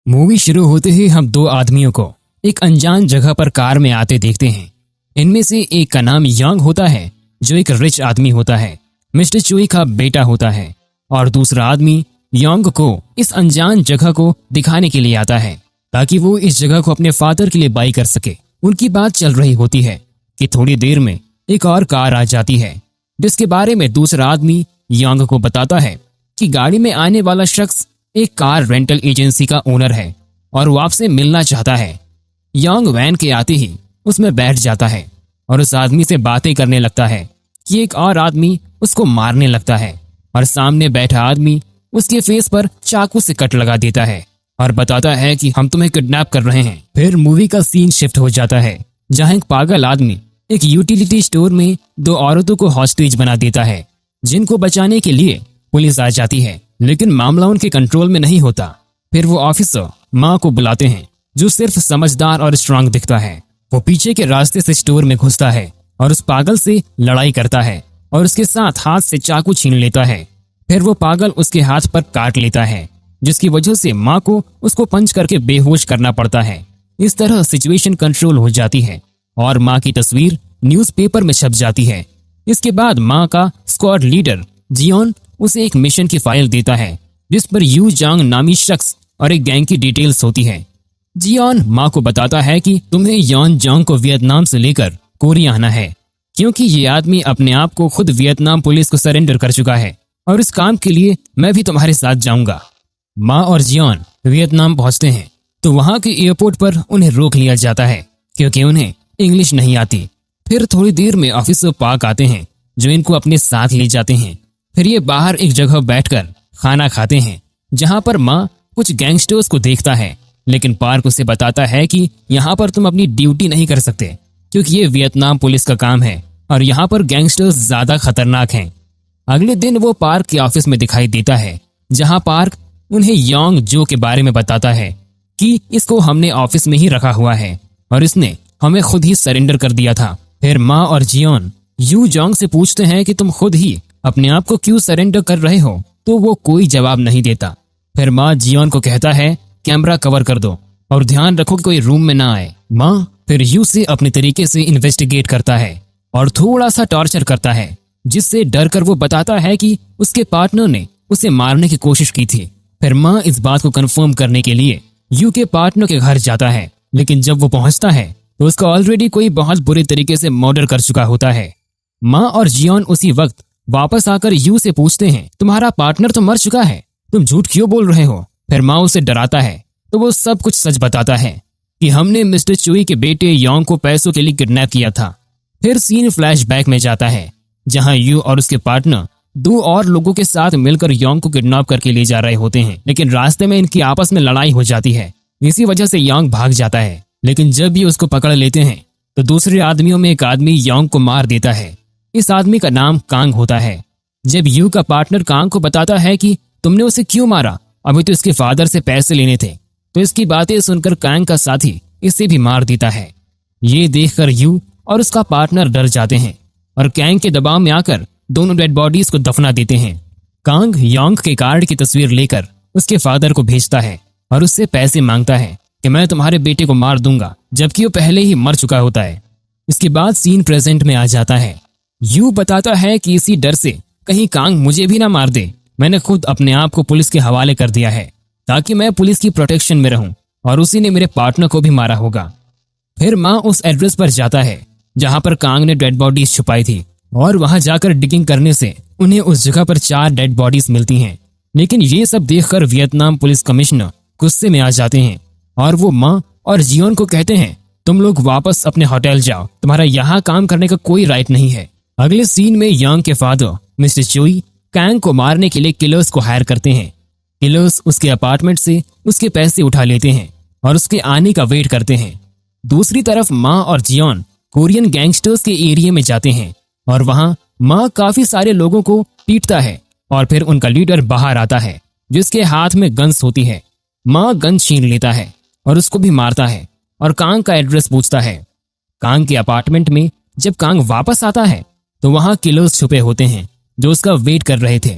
Movie शुरू होते ही हम दो आदमियों को एक अनजान जगह पर कार में आते देखते हैं। इनमें से एक का नाम यांग होता है, जो एक रिच आदमी होता है, मिस्टर चुई का बेटा होता है, और दूसरा आदमी यांग को इस अनजान जगह को दिखाने के लिए आता है ताकि वो इस जगह को अपने फादर के लिए बाई कर सके। उनकी बात चल रही होती है कि थोड़ी देर में एक और कार आ जाती है, जिसके बारे में दूसरा आदमी यांग को बताता है कि गाड़ी में आने वाला शख्स एक कार रेंटल एजेंसी का ओनर है और वो आपसे मिलना चाहता है। यांग वैन के आते ही उसमें बैठ जाता है और उस आदमी से बातें करने लगता है कि एक और आदमी उसको मारने लगता है और सामने बैठा आदमी उसके फेस पर चाकू से कट लगा देता है और बताता है कि हम तुम्हें किडनैप कर रहे हैं। फिर मूवी का सीन शिफ्ट हो जाता है, जहां एक पागल आदमी एक यूटिलिटी स्टोर में दो औरतों को हॉस्टेज बना देता है, जिनको बचाने के लिए पुलिस आ जाती है, लेकिन मामला उनके कंट्रोल में नहीं होता। फिर वो ऑफिसर माँ को बुलाते हैं, जो सिर्फ समझदार और स्ट्रांग दिखता है। वो पीछे के रास्ते से स्टोर में घुसता है और उस पागल से लड़ाई करता है और उसके साथ हाथ से चाकू छीन लेता है। फिर वो पागल उसके हाथ पर काट लेता है, जिसकी वजह से माँ को उसको पंच करके बेहोश करना पड़ता है। इस तरह सिचुएशन कंट्रोल हो जाती है और माँ की तस्वीर न्यूज़पेपर में छप जाती है। इसके बाद माँ का स्क्वाड लीडर जियोन उसे एक मिशन की फाइल देता है, जिस पर यू जांग नामी शख्स और एक गैंग की डिटेल्स होती है। जियोन माँ को बताता है कि तुम्हें यॉन जांग को वियतनाम से लेकर कोरिया आना है, क्योंकि ये आदमी अपने आप को खुद वियतनाम पुलिस को सरेंडर कर चुका है और इस काम के लिए मैं भी तुम्हारे साथ जाऊंगा। माँ और जियोन वियतनाम पहुंचते हैं तो वहां के एयरपोर्ट पर उन्हें रोक लिया जाता है, क्योंकि उन्हें इंग्लिश नहीं आती। फिर थोड़ी देर में ऑफिसर पार्क आते हैं, जो इनको अपने साथ ले जाते हैं। फिर ये बाहर एक जगह बैठकर खाना खाते हैं, जहां पर माँ कुछ गैंगस्टर्स को देखता है, लेकिन पार्क उसे बताता है कि यहाँ पर तुम अपनी ड्यूटी नहीं कर सकते, क्योंकि ये वियतनाम पुलिस का काम है और यहाँ पर गैंगस्टर्स ज्यादा खतरनाक हैं। अगले दिन वो पार्क के ऑफिस में दिखाई देता है, जहाँ पार्क उन्हें योंग जो के बारे में बताता है कि इसको हमने ऑफिस में ही रखा हुआ है और इसने हमें खुद ही सरेंडर कर दिया था। फिर माँ और जियोन यू जोंग से पूछते हैं कि तुम खुद ही अपने आप को क्यों सरेंडर कर रहे हो, तो वो कोई जवाब नहीं देता। फिर माँ जियोन को कहता है कैमरा कवर कर दो और ध्यान रखो कि कोई रूम में ना आए। माँ फिर यू से अपने तरीके से इन्वेस्टिगेट करता है और थोड़ा सा टॉर्चर करता है, जिससे डर कर वो बताता है कि उसके पार्टनर ने उसे मारने की कोशिश की थी। फिर माँ इस बात को कंफर्म करने के लिए यू के पार्टनर के घर जाता है, लेकिन जब वो पहुंचता है तो उसका ऑलरेडी कोई बहुत बुरे तरीके से मर्डर कर चुका होता है। माँ और जियोन उसी वक्त वापस आकर यू से पूछते हैं तुम्हारा पार्टनर तो मर चुका है, तुम झूठ क्यों बोल रहे हो। फिर माँ उसे डराता है तो वो सब कुछ सच बताता है कि हमने मिस्टर चुई के बेटे योंग को पैसों के लिए किडनैप किया था। फिर सीन फ्लैशबैक में जाता है, जहां यू और उसके पार्टनर दो और लोगों के साथ मिलकर योंग को किडनैप करके ले जा रहे होते हैं, लेकिन रास्ते में इनकी आपस में लड़ाई हो जाती है। इसी वजह से योंग भाग जाता है, लेकिन जब ये उसको पकड़ लेते हैं तो दूसरे आदमियों में एक आदमी योंग को मार देता है। इस आदमी का नाम कांग होता है। जब यू का पार्टनर कांग को बताता है कि तुमने उसे क्यों मारा, अभी तो इसके फादर से पैसे लेने थे, तो इसकी बातें सुनकर कांग का साथी इसे भी मार देता है। ये देखकर यू और उसका पार्टनर डर जाते हैं और कांग के दबाव में आकर दोनों डेड बॉडीज को दफना देते हैं। कांग योंग के कार्ड की तस्वीर लेकर उसके फादर को भेजता है और उससे पैसे मांगता है कि मैं तुम्हारे बेटे को मार दूंगा, जबकि वो पहले ही मर चुका होता है। इसके बाद सीन प्रेजेंट में आ जाता है। यू बताता है कि इसी डर से कहीं कांग मुझे भी ना मार दे, मैंने खुद अपने आप को पुलिस के हवाले कर दिया है ताकि मैं पुलिस की प्रोटेक्शन में रहूं, और उसी ने मेरे पार्टनर को भी मारा होगा। फिर माँ उस एड्रेस पर जाता है जहां पर कांग ने डेड बॉडीज छुपाई थी, और वहां जाकर डिगिंग करने से उन्हें उस जगह पर 4 डेड बॉडीज मिलती हैं। लेकिन ये सब देखकर वियतनाम पुलिस कमिश्नर गुस्से में आ जाते हैं और वो माँ और जियोन को कहते हैं तुम लोग वापस अपने होटल जाओ, तुम्हारा यहाँ काम करने का कोई राइट नहीं है। अगले सीन में यांग के फादर मिस्टर चुई कांग को मारने के लिए किलर्स को हायर करते हैं। किलर्स उसके अपार्टमेंट से उसके पैसे उठा लेते हैं और उसके आने का वेट करते हैं। दूसरी तरफ माँ और जियोन कोरियन गैंगस्टर्स के एरिया में जाते हैं और वहां माँ काफी सारे लोगों को पीटता है और फिर उनका लीडर बाहर आता है, जिसके हाथ में गन्स होती है। माँ गन छीन लेता है और उसको भी मारता है और कांग का एड्रेस पूछता है। कांग के अपार्टमेंट में जब कांग वापस आता है तो वहां किलर्स छुपे होते हैं जो उसका वेट कर रहे थे।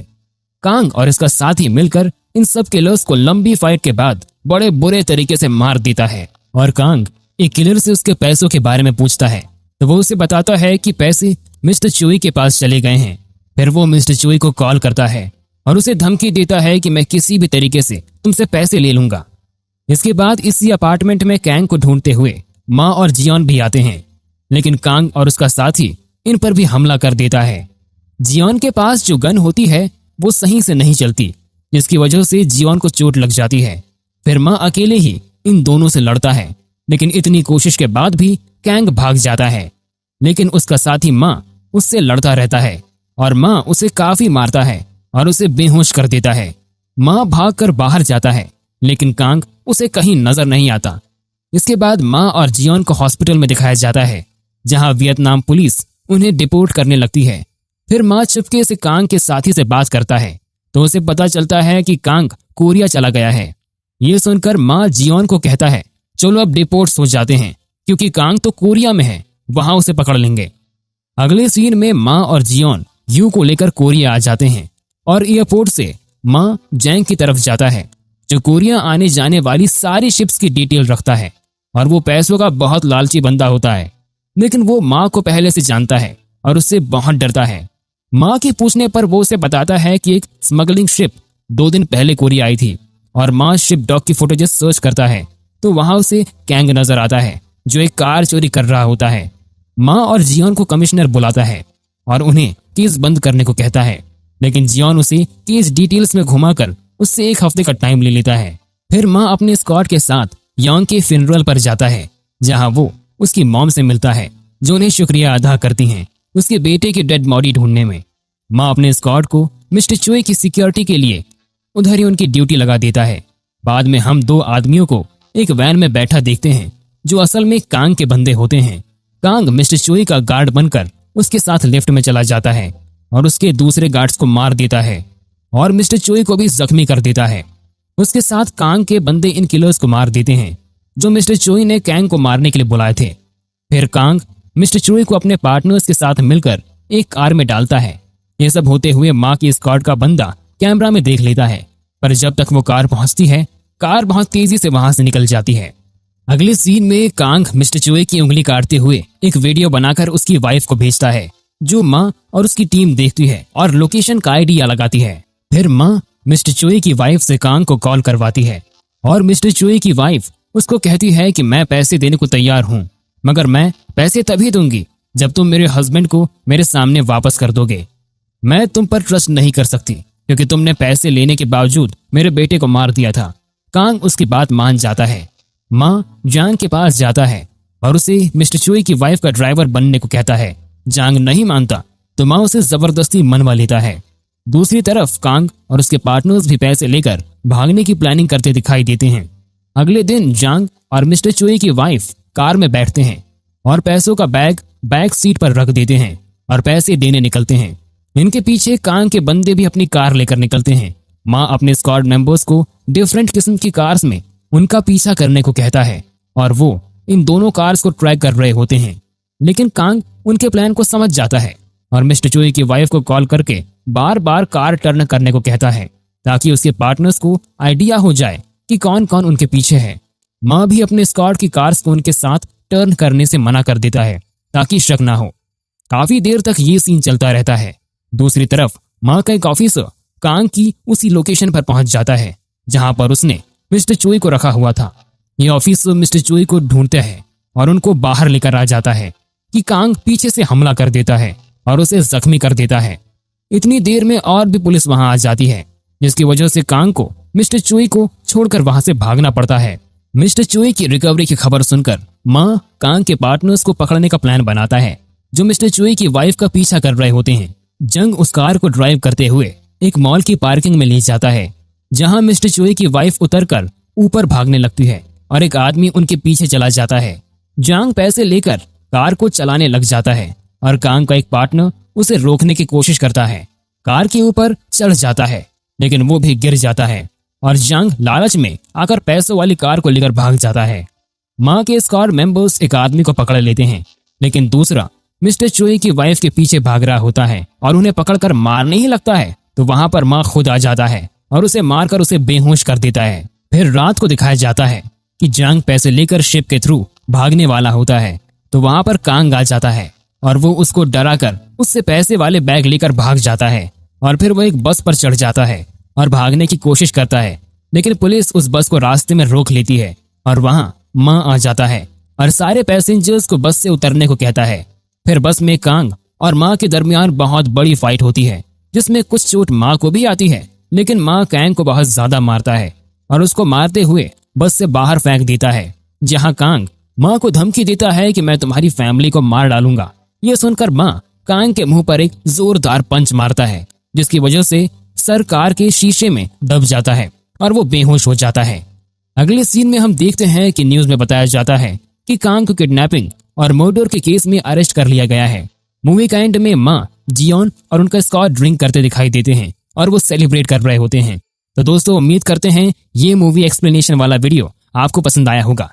कांग और इसका साथी मिलकर इन सब किलर्स को लंबी फाइट के बाद बड़े बुरे तरीके से मार देता है। और कांग एक किलर से उसके पैसों के बारे में पूछता है तो वो उसे बताता है कि पैसे मिस्टर चुई के पास चले गए हैं। फिर वो मिस्टर चुई को कॉल करता है और उसे धमकी देता है कि मैं किसी भी तरीके से तुमसे पैसे ले लूंगा। इसके बाद इसी अपार्टमेंट में कैंग को ढूंढते हुए माँ और जियोन भी आते हैं, लेकिन कांग और उसका साथी इन पर भी हमला कर देता है। जियोन के पास जो गन होती है वो सही से नहीं चलती, जिसकी वजह से जियोन को चोट लग जाती है। फिर माँ अकेले ही इन दोनों से लड़ता है, लेकिन इतनी कोशिश के बाद भी कैंग भाग जाता है। लेकिन उसका साथी माँ उससे लड़ता रहता है और माँ उसे काफी मारता है और उसे बेहोश कर देता है। माँ भागकर बाहर जाता है, लेकिन कांग उसे कहीं नजर नहीं आता। इसके बाद माँ और जियोन को हॉस्पिटल में दिखाया जाता है, जहां वियतनाम पुलिस उन्हें डिपोर्ट करने लगती है। फिर माँ चुपके से कांग के साथी से बात करता है तो उसे पता चलता है कि कांग कोरिया चला गया है। ये सुनकर माँ जियोन को कहता है चलो अब डिपोर्ट हो जाते हैं, क्योंकि कांग तो कोरिया में है, वहां उसे पकड़ लेंगे। अगले सीन में माँ और जियोन यू को लेकर कोरिया आ जाते हैं और एयरपोर्ट से माँ जैंग की तरफ जाता है, जो कोरिया आने जाने वाली सारी शिप्स की डिटेल रखता है। और वो पैसों का बहुत लालची बंदा होता है, लेकिन वो माँ को पहले से जानता है और उससे बहुत डरता है। माँ के पूछने पर वो उसे बताता है कि एक स्मगलिंग शिप 2 दिन पहले कोरिया आई थी। और माँ शिप डॉक की फुटेजेस सर्च करता है तो वहां उसे कैंग नजर आता है, जो एक कार चोरी कर रहा होता है। माँ और जियोन को कमिश्नर बुलाता है और उन्हें केस बंद करने को कहता है, लेकिन जियोन उसे केस डिटेल्स में घुमाकर उससे 1 हफ्ते का टाइम ले लेता है। फिर माँ अपने स्क्वाड के साथ यांग के फ्यूनरल पर जाता है, जहां वो उसकी मॉम से मिलता है, जो उन्हें शुक्रिया अदा करती हैं उसके बेटे की डेड बॉडी ढूंढने में। माँ अपने स्क्वाड को मिस्टर चुई की सिक्योरिटी के लिए उधर ही उनकी ड्यूटी लगा देता है। बाद में हम 2 आदमियों को एक वैन में बैठा देखते हैं, जो असल में कांग के बंदे होते हैं। कांग मिस्टर चुई का गार्ड बनकर उसके साथ लिफ्ट में चला जाता है और उसके दूसरे गार्ड्स को मार देता है और मिस्टर चुई को भी जख्मी कर देता है। उसके साथ कांग के बंदे इन किलर्स को मार देते हैं, जो मिस्टर चुई ने कैंग को मारने के लिए बुलाए थे। फिर कांग मिस्टर चुई को अपने पार्टनर्स के साथ मिलकर एक कार में डालता है। ये सब होते हुए माँ की स्क्वाड का बंदा कैमरा में देख लेता है, पर जब तक वो कार पहुंचती है, कार बहुत तेजी से वहां से निकल जाती है। अगले सीन में कांग मिस्टर चुई की उंगली काटते हुए एक वीडियो बनाकर उसकी वाइफ को भेजता है, जो माँ और उसकी टीम देखती है और लोकेशन का आइडिया लगाती है। फिर माँ मिस्टर चुई की वाइफ से कांग को कॉल करवाती है और मिस्टर चुई की वाइफ उसको कहती है कि मैं पैसे देने को तैयार हूँ, मगर मैं पैसे तभी दूंगी जब तुम मेरे हस्बैंड को मेरे सामने वापस कर दोगे। मैं तुम पर ट्रस्ट नहीं कर सकती, क्योंकि तुमने पैसे लेने के बावजूद मेरे बेटे को मार दिया था। कांग उसकी बात मान जाता है। माँ जांग के पास जाता है और उसे मिस्टर चुई की वाइफ का ड्राइवर बनने को कहता है। जांग नहीं मानता तो माँ उसे जबरदस्ती मनवा लेता है। दूसरी तरफ कांग और उसके पार्टनर्स भी पैसे लेकर भागने की प्लानिंग करते दिखाई देते हैं। अगले दिन जांग और मिस्टर चुई की वाइफ कार में बैठते हैं और पैसों का बैक सीट पर रख देते हैं और पैसे देने निकलते हैं। इनके पीछे कांग के बंदे भी अपनी कार लेकर निकलते हैं। माँ अपने स्क्वाड मेंबर्स को डिफरेंट किस्म की कार्स में उनका पीछा करने को कहता है और वो इन दोनों कार्स को ट्रैक कर रहे होते हैं। लेकिन कांग उनके प्लान को समझ जाता है और मिस्टर चुई की वाइफ को कॉल करके बार बार कार टर्न करने को कहता है, ताकि उसके पार्टनर्स को आइडिया हो जाए कि कौन कौन उनके पीछे है। माँ भी अपने स्क्वाड की कार्स को उनके साथ टर्न करने से मना कर देता है, ताकि शक ना हो। काफी देर तक ये सीन चलता रहता है। दूसरी तरफ माँ का एक ऑफिसर कांग की उसी लोकेशन पर पहुंच जाता है जहां पर उसने मिस्टर चुई को रखा हुआ था। ये ऑफिसर मिस्टर चुई को ढूंढते हैं और उनको बाहर लेकर आ जाता है कि कांग पीछे से हमला कर देता है और उसे जख्मी कर देता है। इतनी देर में और भी पुलिस वहां आ जाती है, जिसकी वजह से कांग को मिस्टर चुई को छोड़कर वहां से भागना पड़ता है। मिस्टर चुई की रिकवरी की खबर सुनकर माँ कांग के पार्टनर्स को पकड़ने का प्लान बनाता है, जो मिस्टर चुई की वाइफ का पीछा कर रहे होते हैं। जंग उस कार को ड्राइव करते हुए एक मॉल की पार्किंग में ले जाता है, जहां मिस्टर चुई की वाइफ उतरकर ऊपर भागने लगती है और एक आदमी उनके पीछे चला जाता है। जांग पैसे लेकर कार को चलाने लग जाता है और कांग का एक पार्टनर उसे रोकने की कोशिश करता है। कार के ऊपर चढ़ जाता है, लेकिन वो भी गिर जाता है और जांग लालच में आकर पैसों वाली कार को लेकर भाग जाता है। माँ के स्क्वाड मेंबर्स एक आदमी को पकड़ लेते हैं, लेकिन दूसरा मिस्टर चुई की वाइफ के पीछे भाग रहा होता है और उन्हें पकड़कर मारने ही लगता है तो वहां पर माँ खुद आ जाता है और उसे मारकर उसे बेहोश कर देता है। फिर रात को दिखाया जाता है कि जांग पैसे लेकर शिप के थ्रू भागने वाला होता है, तो वहां पर कांग आ जाता है और वो उसको डराकर उससे पैसे वाले बैग लेकर भाग जाता है। और फिर वो एक बस पर चढ़ जाता है और भागने की कोशिश करता है, लेकिन पुलिस उस बस को रास्ते में रोक लेती है और वहां माँ आ जाता है और सारे पैसेंजर्स को बस से उतरने को कहता है। फिर बस में कांग और माँ के दरमियान बहुत बड़ी फाइट होती है, जिसमें कुछ चोट माँ को भी आती है, लेकिन माँ कांग को बहुत ज्यादा मारता है और उसको मारते हुए बस से बाहर फेंक देता है, जहाँ कांग माँ को धमकी देता है कि मैं तुम्हारी फैमिली को मार डालूंगा। ये सुनकर माँ कांग के मुंह पर एक जोरदार पंच मारता है, जिसकी वजह से सर कार के शीशे में दब जाता है और वो बेहोश हो जाता है। अगले सीन में हम देखते हैं कि न्यूज में बताया जाता है कि कांग को किडनैपिंग और मर्डर के केस में अरेस्ट कर लिया गया है। मूवी का एंड में माँ, जियोन और उनका स्क्वाड ड्रिंक करते दिखाई देते हैं और वो सेलिब्रेट कर रहे होते हैं। तो दोस्तों, उम्मीद करते हैं ये मूवी एक्सप्लेनेशन वाला वीडियो आपको पसंद आया होगा।